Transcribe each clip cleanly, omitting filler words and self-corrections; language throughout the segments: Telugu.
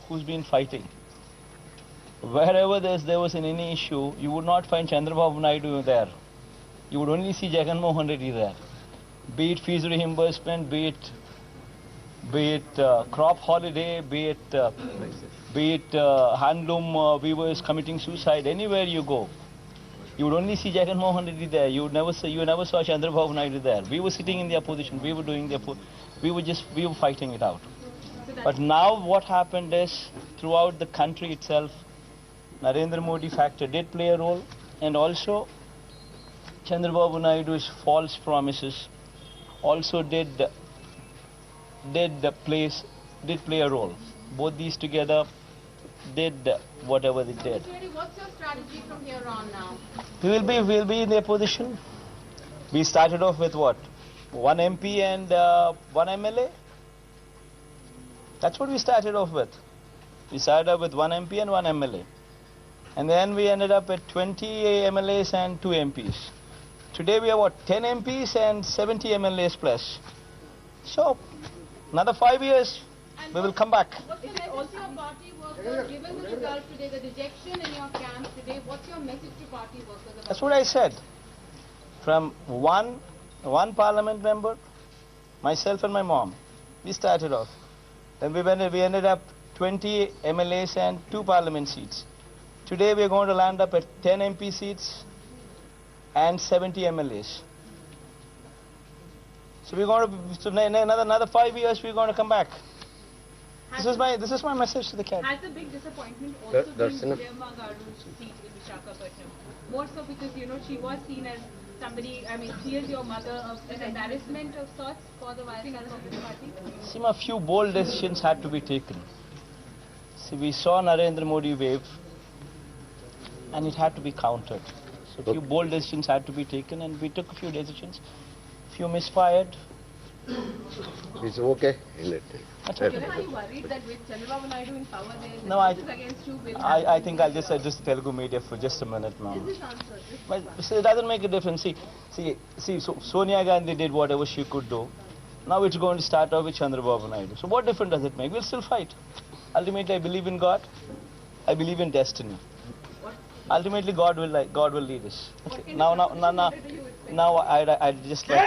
who's been fighting. Wherever there was any issue, you would not find Chandrababu Naidu there. You would only see Jagan Mohan Reddy there. Be it fees reimbursement, be it crop holiday, be it handloom weavers committing suicide. Anywhere you go, you would only see Jagan Mohan Reddy there. You never saw Chandrababu Naidu there. We were sitting in the opposition. We were doing we were fighting it out. But now what happened is, throughout the country itself, Narendra Modi factor did play a role, and also Chandrababu Naidu's false promises also did play a role. Both these together did whatever they did. What's your strategy from here on now? We'll be in the opposition. We started off with what? One MP and one MLA? That's what we started off with. We started off with one MP and one MLA. And then we ended up at 20 MLAs and 2 MPs. Today we have what, 10 MPs and 70 MLAs plus. So, another 5 years, we will come back. What's your message to party workers, given the result today, the dejection in your camp today, what's your message to party workers? That's what I said. From one parliament member, myself and my mom, we started off. Then we ended up 20 MLAs and 2 parliament seats. Today we are going to land up at 10 MP seats and 70 MLAs. So we're going to, another 5 years we're going to come back. This is my message to the cabinet. Has the big disappointment also been Vijayamma Garu's seat in Visakhapatnam? More so because, she was seen as somebody, she is your mother, of an embarrassment of sorts for the YSR Congress party? See, a few bold decisions had to be taken. See, we saw Narendra Modi wave, and it had to be countered. So a few bold decisions had to be taken, and we took a few decisions. Few misfired. It's okay. Are you worried that with Chandrababu Naidu in power No, against you will I think I'll just address the Telugu media for just a minute, ma'am. But see, it doesn't make a difference. See, so Sonia Gandhi did whatever she could do. Now it's going to start off with Chandrababu Naidu. So what difference does it make? We'll still fight. Ultimately, I believe in God. I believe in destiny. Ultimately, God will lead us. Okay. Now, I just like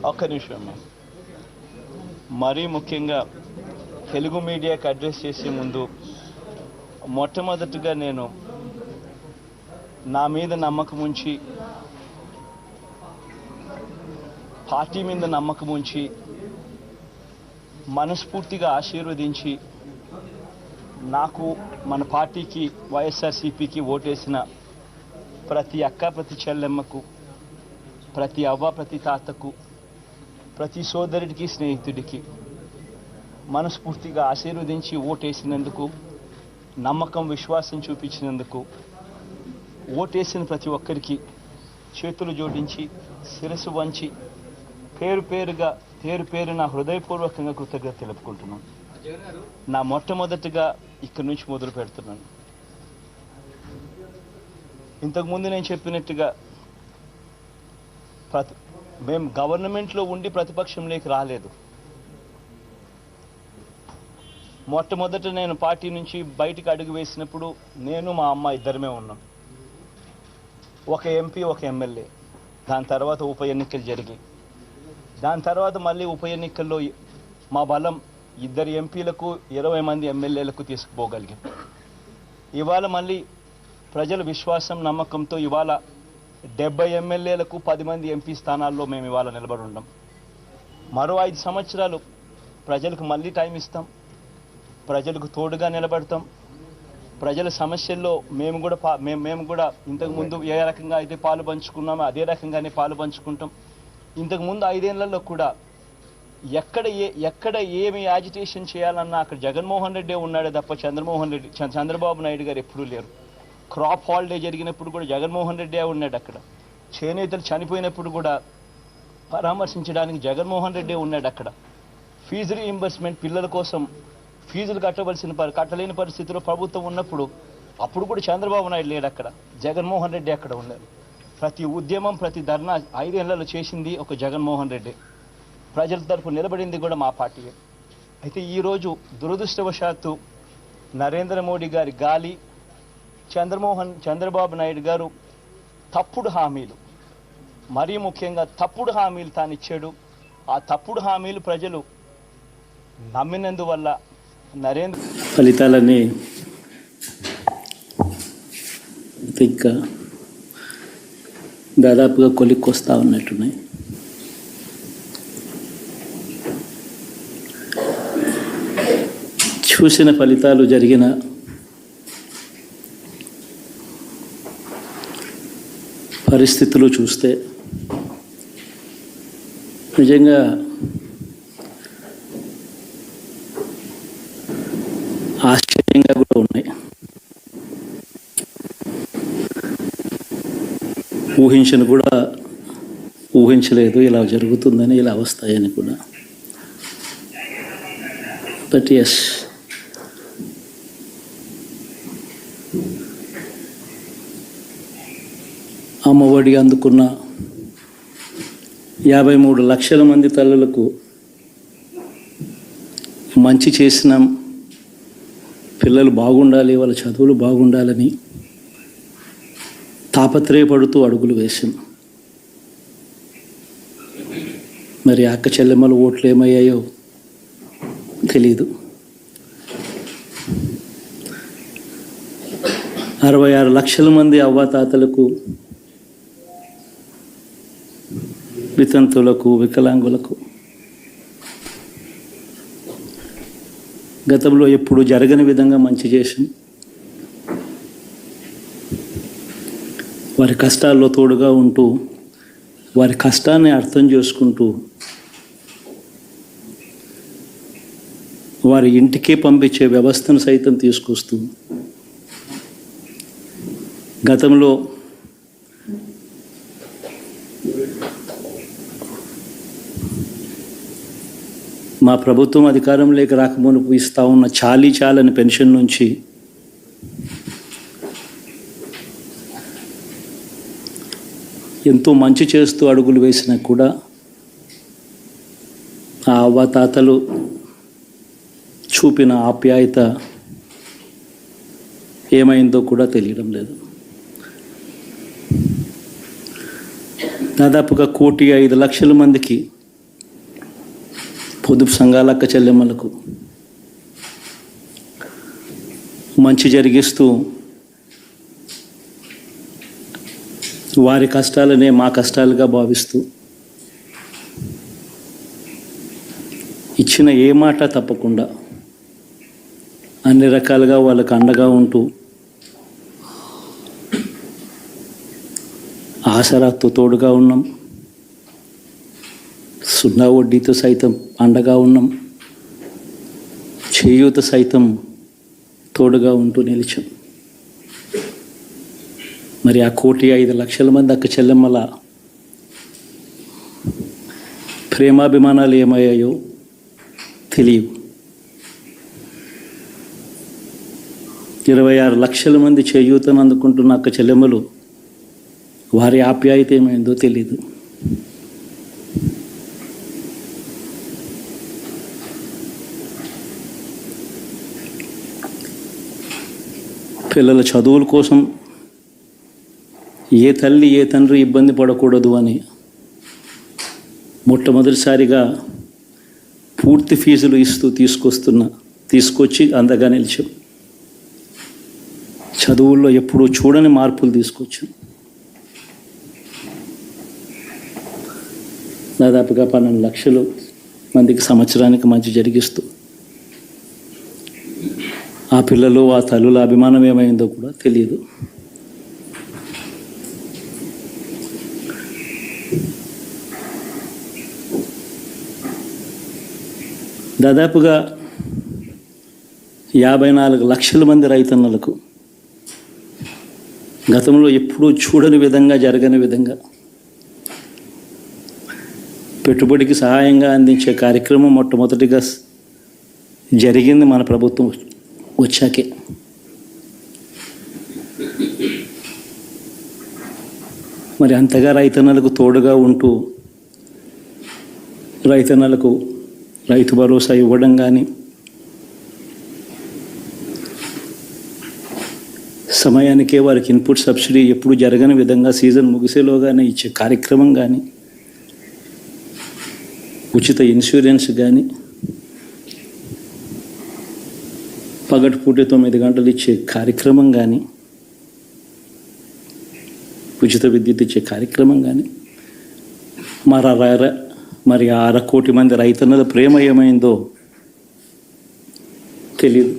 ఒక్క నిమిషం మరీ ముఖ్యంగా తెలుగు మీడియాకి అడ్రస్ చేసే ముందు మొట్టమొదటిగా నేను నా మీద నమ్మకం ఉంచి పార్టీ మీద నమ్మకం ఉంచి మనస్ఫూర్తిగా ఆశీర్వదించి నాకు మన పార్టీకి వైఎస్ఆర్సీపీకి ఓటేసిన ప్రతి అక్క ప్రతి చెల్లెమ్మకు ప్రతి అవ్వ ప్రతి తాతకు ప్రతి సోదరుడికి స్నేహితుడికి మనస్ఫూర్తిగా ఆశీర్వదించి ఓటేసినందుకు నమ్మకం విశ్వాసం చూపించినందుకు ఓటేసిన ప్రతి ఒక్కరికి చేతులు జోడించి శిరస్సు వంచి పేరు పేరున హృదయపూర్వకంగా కృతజ్ఞత తెలుపుకుంటున్నాను. నా మొట్టమొదటిగా ఇక్కడి నుంచి మొదలు పెడుతున్నాను. ఇంతకుముందు నేను చెప్పినట్టుగా మేము గవర్నమెంట్లో ఉండి ప్రతిపక్షంలోకి రాలేదు. మొట్టమొదట నేను పార్టీ నుంచి బయటికి అడుగు వేసినప్పుడు నేను మా అమ్మ ఇద్దరమే ఉన్నాం. ఒక ఎంపీ ఒక ఎమ్మెల్యే. దాని తర్వాత ఉప ఎన్నికలు జరిగాయి. దాని తర్వాత మళ్ళీ ఉప ఎన్నికల్లో మా బలం 2 ఎంపీలకు 20 మంది ఎమ్మెల్యేలకు తీసుకుపోగలిగాం. ఇవాళ మళ్ళీ ప్రజల విశ్వాసం నమ్మకంతో ఇవాళ 70 ఎమ్మెల్యేలకు 10 మంది ఎంపీ స్థానాల్లో మేము ఇవాళ నిలబడి ఉన్నాం. మరో 5 సంవత్సరాలు ప్రజలకు మళ్ళీ టైం ఇస్తాం. ప్రజలకు తోడుగా నిలబడతాం. ప్రజల సమస్యల్లో మేము కూడా ఇంతకుముందు ఏ రకంగా అయితే పాలు పంచుకున్నామో అదే రకంగానే పాలు పంచుకుంటాం. ఇంతకుముందు 5 ఏళ్లలో కూడా ఎక్కడ ఏమి యాజిటేషన్ చేయాలన్నా అక్కడ జగన్మోహన్ రెడ్డి ఉన్నాడే తప్ప చంద్రబాబు నాయుడు గారు ఎప్పుడూ లేరు. క్రాప్ హాలిడే జరిగినప్పుడు కూడా జగన్మోహన్ రెడ్డి ఉన్నాడు అక్కడ. చేనేతలు చనిపోయినప్పుడు కూడా పరామర్శించడానికి జగన్మోహన్ రెడ్డి ఉన్నాడు అక్కడ. ఫీజు రీయింబర్స్మెంట్ పిల్లల కోసం ఫీజులు కట్టలేని పరిస్థితిలో ప్రభుత్వం ఉన్నప్పుడు అప్పుడు కూడా చంద్రబాబు నాయుడు లేడు అక్కడ. జగన్మోహన్ రెడ్డి అక్కడ ఉన్నారు. ప్రతి ఉద్యమం, ప్రతి ధర్నా 5 ఏళ్లలో చేసింది ఒక జగన్మోహన్ రెడ్డి. ప్రజల తరపు నిలబడింది కూడా మా పార్టీయే. అయితే ఈరోజు దురదృష్టవశాత్తు నరేంద్ర మోడీ గారి గాలి, చంద్రబాబు నాయుడు గారు తప్పుడు హామీలు, మరీ ముఖ్యంగా తప్పుడు హామీలు తానిచ్చాడు. ఆ తప్పుడు హామీలు ప్రజలు నమ్మినందువల్ల ఫలితాలన్నీ ఇంకా దాదాపుగా కొలిక్కొస్తా ఉన్నట్టున్నాయి. చూసిన ఫలితాలు, జరిగిన పరిస్థితులు చూస్తే నిజంగా ఆశ్చర్యంగా కూడా ఉన్నాయి. ఊహించలేదు ఇలా జరుగుతుందని, ఇలా వస్తాయని కూడా. బట్ ఎస్, అమ్మఒడి అందుకున్న 53 లక్షల మంది తల్లులకు మంచి చేసినాం, పిల్లలు బాగుండాలి, వాళ్ళ చదువులు బాగుండాలని తాపత్రయపడుతూ అడుగులు వేసాం. మరి అక్క చెల్లెమ్మల ఓట్లు ఏమయ్యాయో తెలీదు. 66 లక్షల మంది అవ్వాతాతలకు, వితంతులకు, వికలాంగులకు గతంలో ఎప్పుడు జరగని విధంగా మంచి చేసాం. వారి కష్టాల్లో తోడుగా ఉంటూ, వారి కష్టాన్ని అర్థం చేసుకుంటూ, వారి ఇంటికే పంపించే వ్యవస్థను సైతం తీసుకొస్తూ, గతంలో మా ప్రభుత్వం అధికారంలోకి రాకమునుపు ఇస్తూ ఉన్న చాలని పెన్షన్ నుంచి ఎంతో మంచి చేస్తూ అడుగులు వేసినా కూడా ఆ అవ్వాతాతలు చూపిన ఆప్యాయత ఏమైందో కూడా తెలియడం లేదు. దాదాపుగా 1,05,00,000 మందికి పొదుపు సంఘాల అక్క చెల్లెమ్మలకు మంచి జరిగిస్తూ, వారి కష్టాలనే మా కష్టాలుగా భావిస్తూ, ఇచ్చిన ఏ మాట తప్పకుండా అన్ని రకాలుగా వాళ్ళకు అండగా ఉంటూ, ఆసరాతో తోడుగా ఉన్నాం, 0 వడ్డీతో సైతం అండగా ఉన్నాం, చేయూత సైతం తోడుగా ఉంటూ నిలిచాం. మరి ఆ 1,05,00,000 మంది అక్క చెల్లెమ్మల ప్రేమాభిమానాలు ఏమయ్యాయో తెలియవు. 26 లక్షల మంది చేయూతను అందుకుంటున్న అక్క చెల్లెమ్మలు, వారి ఆప్యాయత ఏమైందో తెలీదు. పిల్లల చదువుల కోసం ఏ తల్లి ఏ తండ్రి ఇబ్బంది పడకూడదు అని మొట్టమొదటిసారిగా పూర్తి ఫీజులు ఇస్తూ తీసుకొచ్చి అందగా నిలిచాం. చదువుల్లో ఎప్పుడూ చూడని మార్పులు తీసుకొచ్చాం. దాదాపుగా 12 లక్షల మందికి సంవత్సరానికి మంచి జరిగిస్తూ, ఆ పిల్లలు, ఆ తల్లుల అభిమానం ఏమైందో కూడా తెలియదు. దాదాపుగా 54 లక్షల మంది రైతన్నలకు గతంలో ఎప్పుడూ చూడని విధంగా, జరగని విధంగా పెట్టుబడికి సహాయంగా అందించే కార్యక్రమం మొట్టమొదటిగా జరిగింది మన ప్రభుత్వం వచ్చాకే. మరి అంతగా రైతన్నలకు తోడుగా ఉంటూ రైతన్నలకు రైతు భరోసా ఇవ్వడం కానీ, సమయానికే వారికి ఇన్పుట్ సబ్సిడీ ఎప్పుడు జరగని విధంగా సీజన్ ముగిసేలోగానే ఇచ్చే కార్యక్రమం కానీ, ఉచిత ఇన్సూరెన్స్ కానీ, పగటిపూట 9 గంటలు ఇచ్చే కార్యక్రమం కానీ, ఉచిత విద్యుత్ ఇచ్చే కార్యక్రమం కానీ, మరి 6 కోటి మంది రైతన్నల ప్రేమ ఏమైందో తెలియదు.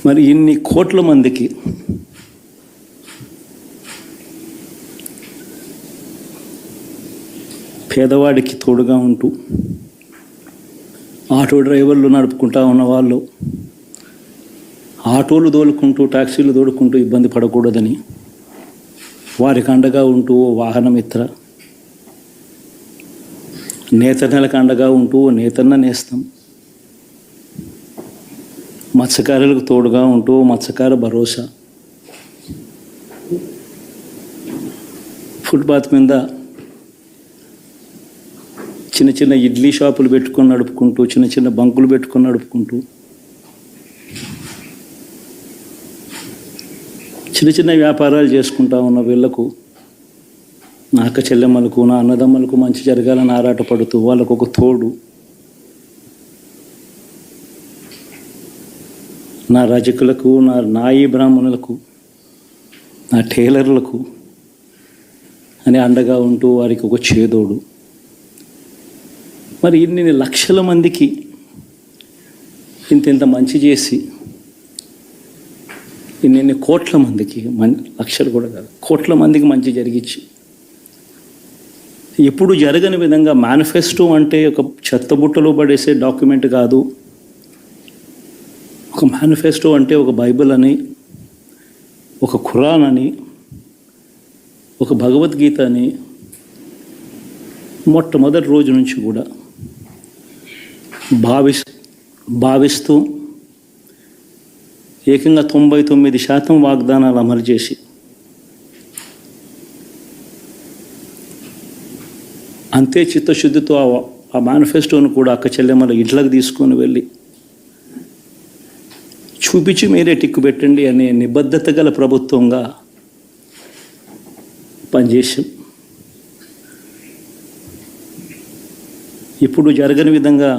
మరి ఇన్ని కోట్ల మందికి పేదవాడికి తోడుగా ఉంటూ ఆటో డ్రైవర్లు నడుపుకుంటా ఉన్న వాళ్ళు ఆటోలు తోలుకుంటూ టాక్సీలు తోలుకుంటూ ఇబ్బంది పడకూడదని వారికి అండగా ఉంటూ వాహనమిత్ర, నేతన్నలకు అండగా ఉంటూ నేతన్న నేస్తం, మత్స్యకారులకు తోడుగా ఉంటూ మత్స్యకార భరోసా, ఫుట్పాత్ మీద చిన్న చిన్న ఇడ్లీ షాపులు పెట్టుకొని నడుపుకుంటూ, చిన్న చిన్న బంకులు పెట్టుకొని నడుపుకుంటూ, చిన్న చిన్న వ్యాపారాలు చేసుకుంటా ఉన్న వీళ్లకు, నా అక్క చెల్లెమ్మలకు, నా అన్నదమ్మలకు మంచి జరగాలని ఆరాటపడుతూ వాళ్ళకు ఒక తోడు, నా రజకులకు, నా నాయి బ్రాహ్మణులకు, నా టైలర్లకు అని అండగా ఉంటూ వారికి ఒక చేదోడు. మరి ఇన్ని లక్షల మందికి ఇంత మంచి చేసి, ఇన్ని కోట్ల మందికి, లక్షలు కూడా కాదు, కోట్ల మందికి మంచి జరిగించి, ఎప్పుడు జరగని విధంగా మేనిఫెస్టో అంటే ఒక చెత్తబుట్టలో పడేసే డాక్యుమెంట్ కాదు. ఒక మేనిఫెస్టో అంటే ఒక బైబిల్ అని, ఒక ఖురాన్ అని, ఒక భగవద్గీత అని మొట్టమొదటి రోజు నుంచి కూడా భావిస్తూ ఏకంగా 99% వాగ్దానాలు అమలు చేసి అంతే చిత్తశుద్ధితో ఆ మేనిఫెస్టోను కూడా అక్క చెల్లెమ్మల ఇంట్లోకి తీసుకొని వెళ్ళి చూపించి మీరే టిక్కు పెట్టండి అనే నిబద్ధత గల ప్రభుత్వంగా పనిచేసాం. ఇప్పుడు జరగని విధంగా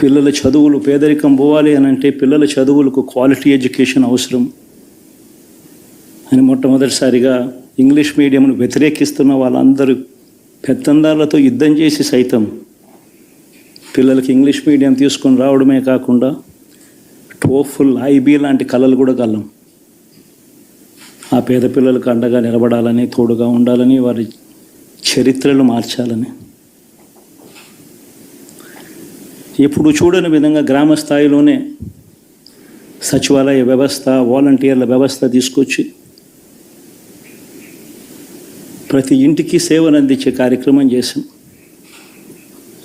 పిల్లల చదువులు, పేదరికం పోవాలి అని అంటే పిల్లల చదువులకు క్వాలిటీ ఎడ్యుకేషన్ అవసరం అని మొట్టమొదటిసారిగా ఇంగ్లీష్ మీడియంను వ్యతిరేకిస్తున్న వాళ్ళందరూ పెత్తందారులతో యుద్ధం చేసి సైతం పిల్లలకి ఇంగ్లీష్ మీడియం తీసుకొని రావడమే కాకుండా టోఫుల్, ఐబీ లాంటి కళలు కూడా కలం. ఆ పేద పిల్లలకు అండగా నిలబడాలని, తోడుగా ఉండాలని, వారి చరిత్రలు మార్చాలని, ఎప్పుడు చూడని విధంగా గ్రామ స్థాయిలోనే సచివాలయ వ్యవస్థ, వాలంటీర్ల వ్యవస్థ తీసుకొచ్చి ప్రతి ఇంటికి సేవను అందించే కార్యక్రమం చేశాం.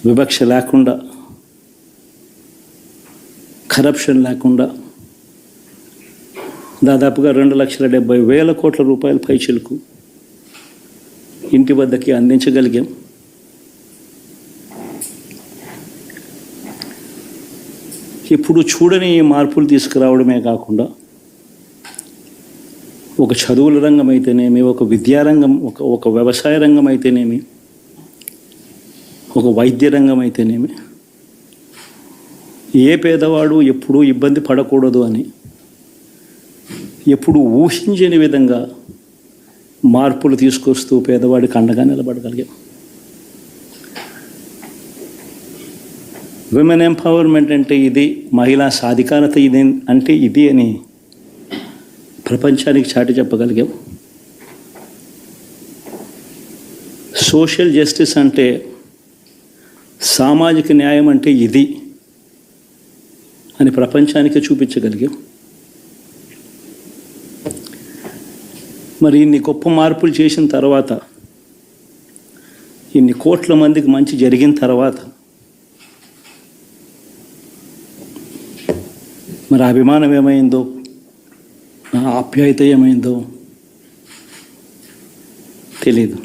వివక్ష లేకుండా, కరప్షన్ లేకుండా దాదాపుగా 2,70,000 కోట్ల రూపాయల పైచిలకు ఇంటి వద్దకి అందించగలిగాం. ఇప్పుడు చూడని మార్పులు తీసుకురావడమే కాకుండా ఒక చదువుల రంగం అయితేనేమి, ఒక విద్యారంగం, ఒక వ్యవసాయ రంగం అయితేనేమి, ఒక వైద్య రంగం అయితేనేమి, ఏ పేదవాడు ఎప్పుడూ ఇబ్బంది పడకూడదు అని ఎప్పుడు ఊహించని విధంగా మార్పులు తీసుకొస్తూ పేదవాడికి అండగా నిలబడగలిగాం. విమెన్ ఎంపవర్మెంట్ అంటే ఇది, మహిళా సాధికారత ఇది అంటే ఇది అని ప్రపంచానికి చాటి చెప్పగలిగాం. సోషల్ జస్టిస్ అంటే, సామాజిక న్యాయం అంటే ఇది అని ప్రపంచానికి చూపించగలిగాం. మరి ఇన్ని గొప్ప మార్పులు చేసిన తర్వాత, ఇన్ని కోట్ల మందికి మంచి జరిగిన తర్వాత మరి అభిమానం ఏమైందో, నా ఆప్యాయత ఏమైందో తెలీదు.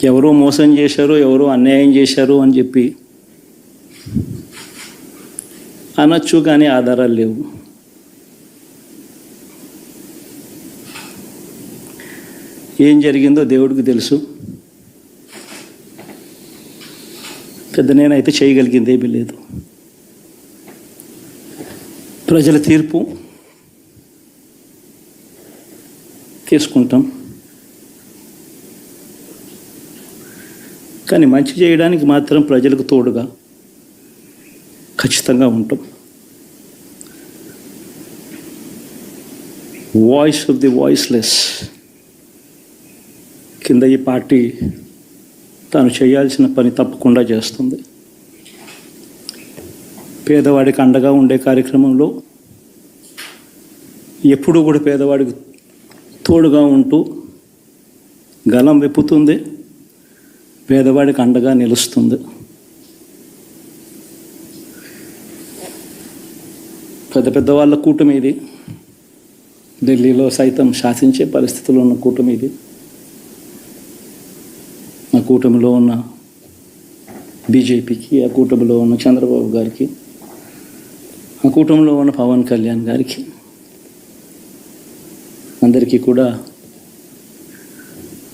ఎవరో మోసం చేశారు, ఎవరో అన్యాయం చేశారు అని చెప్పి అనొచ్చు, కానీ ఆధారాలు లేవు. ఏం జరిగిందో దేవుడికి తెలుసు. పెద్ద నేనైతే చేయగలిగింది ఏమీ లేదు. ప్రజల తీర్పు తీసుకుంటాం, కానీ మంచి చేయడానికి మాత్రం ప్రజలకు తోడుగా ఖచ్చితంగా ఉంటాం. వాయిస్ ఆఫ్ ది వాయిస్లెస్ కింద ఈ పార్టీ తాను చేయాల్సిన పని తప్పకుండా చేస్తుంది. పేదవాడికి అండగా ఉండే కార్యక్రమంలో ఎప్పుడూ కూడా పేదవాడికి తోడుగా ఉంటూ గలం విప్పుతుంది, పేదవాడికి అండగా నిలుస్తుంది. పెద్ద పెద్ద వాళ్ళ కూటమి ఇది, ఢిల్లీలో సైతం శాసించే పరిస్థితుల్లో ఉన్న కూటమి ఇది. ఆ కూటమిలో ఉన్న బీజేపీకి, ఆ కూటమిలో ఉన్న చంద్రబాబు గారికి, ఆ కూటమిలో ఉన్న పవన్ కళ్యాణ్ గారికి, అందరికీ కూడా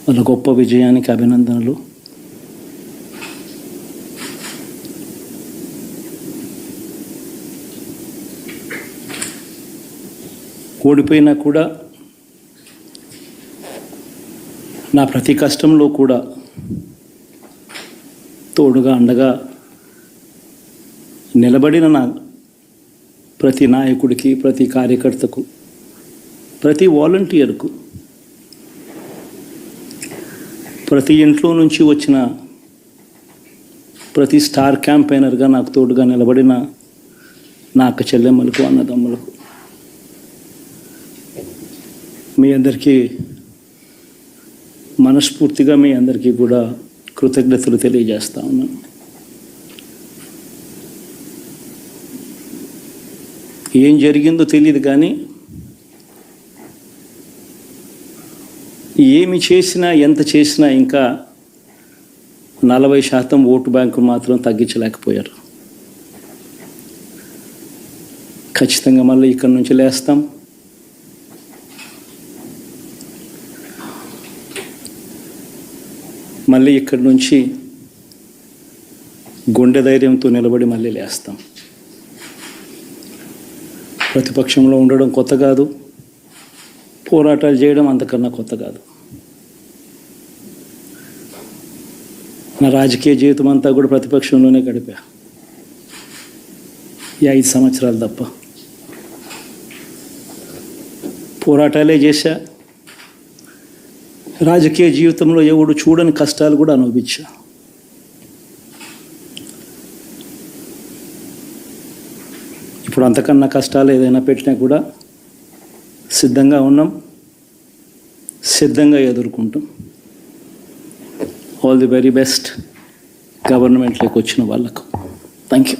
వాళ్ళ గొప్ప విజయానికి అభినందనలు. ఓడిపోయినా కూడా నా ప్రతి కష్టంలో కూడా తోడుగా అండగా నిలబడిన నా ప్రతి నాయకుడికి, ప్రతి కార్యకర్తకు, ప్రతి వాలంటీర్కు, ప్రతి ఇంట్లో నుంచి వచ్చిన ప్రతి స్టార్ క్యాంపెయినర్గా నాకు తోడుగా నిలబడిన నా అక్క చెల్లెమ్మలకు, అన్నదమ్ములకు, మీ అందరికీ మనస్ఫూర్తిగా మీ అందరికీ కూడా కృతజ్ఞతలు తెలియజేస్తా ఉన్నాను. ఏం జరిగిందో తెలియదు, కానీ ఏమి చేసినా, ఎంత చేసినా ఇంకా 40% ఓటు బ్యాంకు మాత్రం తగ్గించలేకపోయారు. ఖచ్చితంగా మళ్ళీ ఇక్కడి నుంచి లేస్తాం. మళ్ళీ ఇక్కడి నుంచి గుండె ధైర్యంతో నిలబడి మళ్ళీ లేస్తాం. ప్రతిపక్షంలో ఉండడం కొత్త కాదు, పోరాటాలు చేయడం అంతకన్నా కొత్త కాదు. నా రాజకీయ జీవితం అంతా కూడా ప్రతిపక్షంలోనే గడిపా, ఈ 5 సంవత్సరాలు తప్ప. పోరాటాలే చేశా. రాజకీయ జీవితంలో ఎవడు చూడని కష్టాలు కూడా అనుభవించా. ఇప్పుడు అంతకన్నా కష్టాలు ఏదైనా పెట్టినా కూడా సిద్ధంగా ఉన్నాం, సిద్ధంగా ఎదుర్కొంటాం. ఆల్ ది వెరీ బెస్ట్ గవర్నమెంట్లోకి వచ్చిన వాళ్ళకు. Thank you.